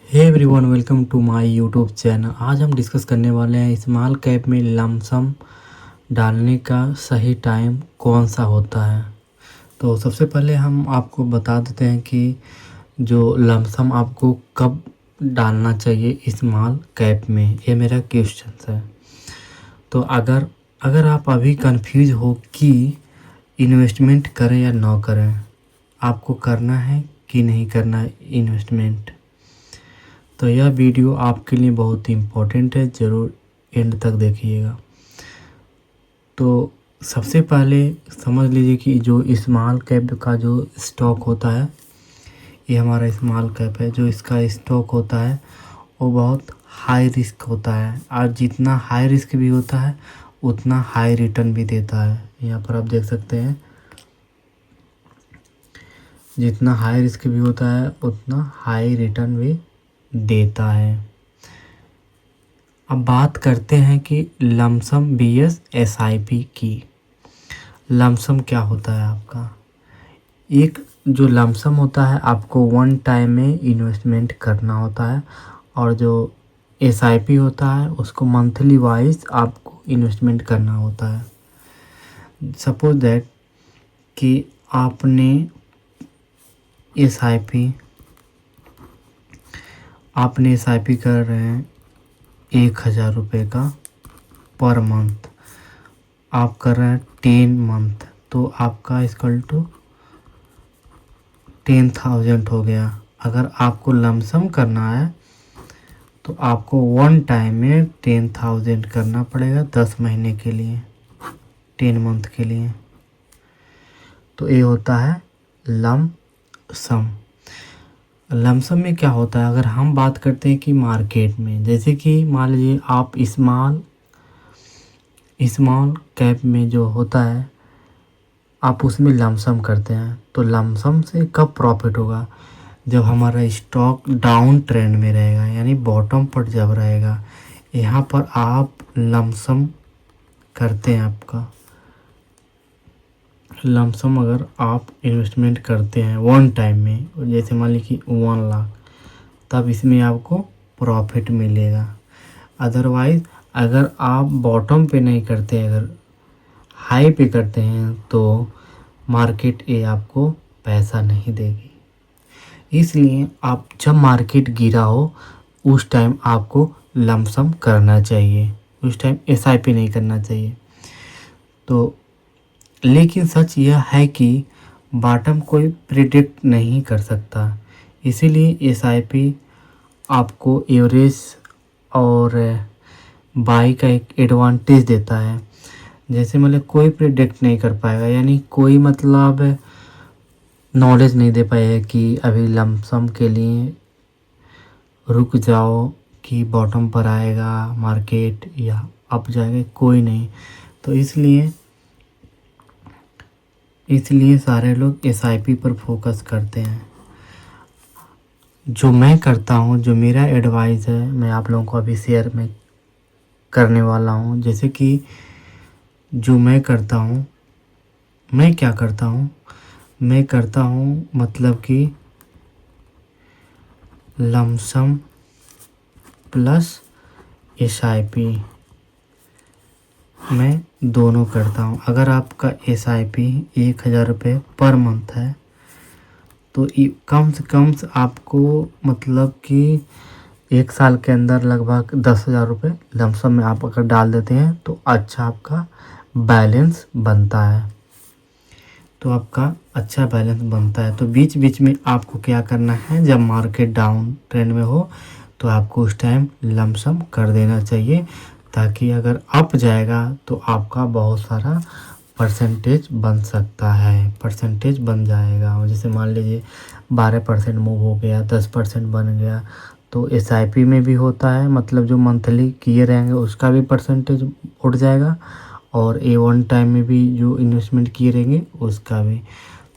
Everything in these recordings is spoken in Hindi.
Hey everyone, welcome to my YouTube channel. आज हम डिस्कस करने वाले हैं स्मॉल कैप में लमसम डालने का सही टाइम कौन सा होता है। तो सबसे पहले हम आपको बता देते हैं कि जो लमसम आपको कब डालना चाहिए स्मॉल कैप में, ये मेरा क्वेश्चन है। तो अगर आप अभी कंफ्यूज हो कि इन्वेस्टमेंट करें या ना करें, आपको करना है कि नहीं करना है इन्वेस्टमेंट, तो यह वीडियो आपके लिए बहुत ही इम्पोर्टेंट है, ज़रूर एंड तक देखिएगा। तो सबसे पहले समझ लीजिए कि जो स्मॉल कैप का जो स्टॉक होता है, ये हमारा स्मॉल कैप है। जो इसका स्टॉक होता है वो बहुत हाई रिस्क होता है, और जितना हाई रिस्क भी होता है उतना हाई रिटर्न भी देता है। यहाँ पर आप देख सकते हैं, जितना हाई रिस्क भी होता है उतना हाई रिटर्न भी देता है। अब बात करते हैं कि लमसम बीएस एसआईपी की। लमसम क्या होता है आपका? एक जो लमसम होता है आपको वन टाइम में इन्वेस्टमेंट करना होता है, और जो एसआईपी होता है उसको मंथली वाइज आपको इन्वेस्टमेंट करना होता है। सपोज दैट कि आपने एसआईपी कर रहे हैं 1,000 रुपये का पर मंथ, आप कर रहे हैं 10 मंथ, तो आपका इक्वल टू 10,000 हो गया। अगर आपको लमसम करना है तो आपको वन टाइम में 10,000 करना पड़ेगा 10 महीने के लिए, 10 मंथ के लिए। तो ये होता है लमसम। लमसम में क्या होता है, अगर हम बात करते हैं कि मार्केट में, जैसे कि मान लीजिए आप स्मॉल कैप में जो होता है आप उसमें लमसम करते हैं, तो लमसम से कब प्रॉफिट होगा? जब हमारा स्टॉक डाउन ट्रेंड में रहेगा, यानी बॉटम पर जब रहेगा, यहाँ पर आप लमसम करते हैं। आपका लमसम अगर आप इन्वेस्टमेंट करते हैं वन टाइम में, जैसे मान लीजिए कि 1 लाख, तब इसमें आपको प्रॉफिट मिलेगा। अदरवाइज़ अगर आप बॉटम पे नहीं करते, अगर हाई पे करते हैं, तो मार्केट ये आपको पैसा नहीं देगी। इसलिए आप जब मार्केट गिरा हो उस टाइम आपको लमसम करना चाहिए, उस टाइम एसआईपी नहीं करना चाहिए। तो लेकिन सच यह है कि बॉटम कोई प्रिडिक्ट नहीं कर सकता, इसीलिए एसआईपी आपको एवरेज और बाई का एक एडवांटेज देता है। जैसे मतलब कोई प्रिडिक्ट नहीं कर पाएगा, यानी कोई मतलब नॉलेज नहीं दे पाएगा कि अभी लमसम के लिए रुक जाओ कि बॉटम पर आएगा मार्केट या अप जाएगा, कोई नहीं। तो इसलिए सारे लोग एसआईपी पर फोकस करते हैं। जो मैं करता हूँ, जो मेरा एडवाइस है, मैं आप लोगों को अभी शेयर में करने वाला हूँ। जैसे कि जो मैं करता हूँ, मैं क्या करता हूँ, मैं करता हूँ मतलब कि लमसम प्लस एसआईपी, मैं दोनों करता हूँ। अगर आपका एसआईपी 1,000 रुपये पर मंथ है, तो कम से कम आपको मतलब कि 1 साल के अंदर लगभग 10,000 रुपये लमसम में आप अगर डाल देते हैं तो अच्छा आपका बैलेंस बनता है। तो आपका अच्छा बैलेंस बनता है। तो बीच बीच में आपको क्या करना है, जब मार्केट डाउन ट्रेंड में हो तो आपको उस टाइम लमसम कर देना चाहिए, ताकि अगर अप जाएगा तो आपका बहुत सारा परसेंटेज बन सकता है, परसेंटेज बन जाएगा। जैसे मान लीजिए 12% मूव हो गया, 10% बन गया, तो एसआईपी में भी होता है, मतलब जो मंथली किए रहेंगे उसका भी परसेंटेज उठ जाएगा, और ए वन टाइम में भी जो इन्वेस्टमेंट किए रहेंगे उसका भी।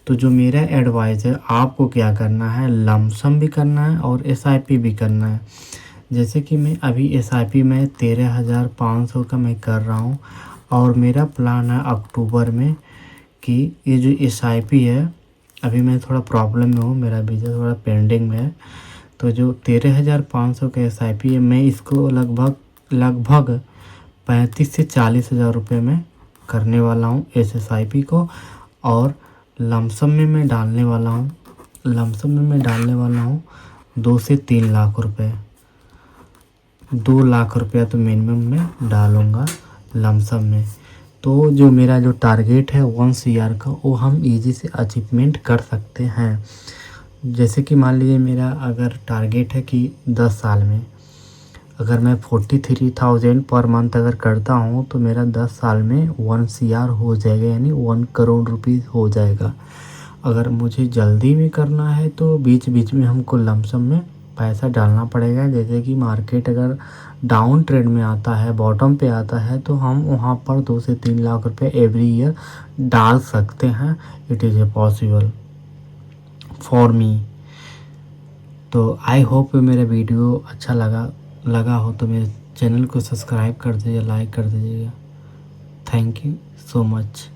तो जो मेरा एडवाइस है, आपको क्या करना है, लमसम भी करना है और एसआईपी भी करना है। जैसे कि मैं अभी एसआईपी में 13,500 का मैं कर रहा हूँ, और मेरा प्लान है अक्टूबर में कि ये जो एसआईपी है, अभी मैं थोड़ा प्रॉब्लम में हूँ, मेरा वीज़ा थोड़ा पेंडिंग में है, तो जो 13,500 का SIP है, मैं इसको लगभग 35 से 40,000 रुपये में करने वाला हूँ इस SIP को। और लमसम में मैं डालने वाला हूँ 2 से 3 लाख रुपए। 2 लाख रुपया तो मिनिमम मैं डालूँगा लमसम में। तो जो मेरा जो टारगेट है 1 CR का, वो हम इजी से अचीवमेंट कर सकते हैं। जैसे कि मान लीजिए मेरा अगर टारगेट है कि 10 साल में अगर मैं 43,000 पर मंथ अगर करता हूँ तो मेरा 10 साल में 1 CR हो जाएगा, यानी 1 करोड़ रुपीज़ हो जाएगा। अगर मुझे जल्दी में करना है तो बीच बीच में हमको लमसम में पैसा डालना पड़ेगा। जैसे कि मार्केट अगर डाउन ट्रेंड में आता है, बॉटम पे आता है, तो हम वहाँ पर 2 से 3 लाख रुपए एवरी ईयर डाल सकते हैं। It is a possible for me. तो आई होप मेरा वीडियो अच्छा लगा हो तो मेरे चैनल को सब्सक्राइब कर दीजिए, लाइक कर दीजिएगा। Thank you so much.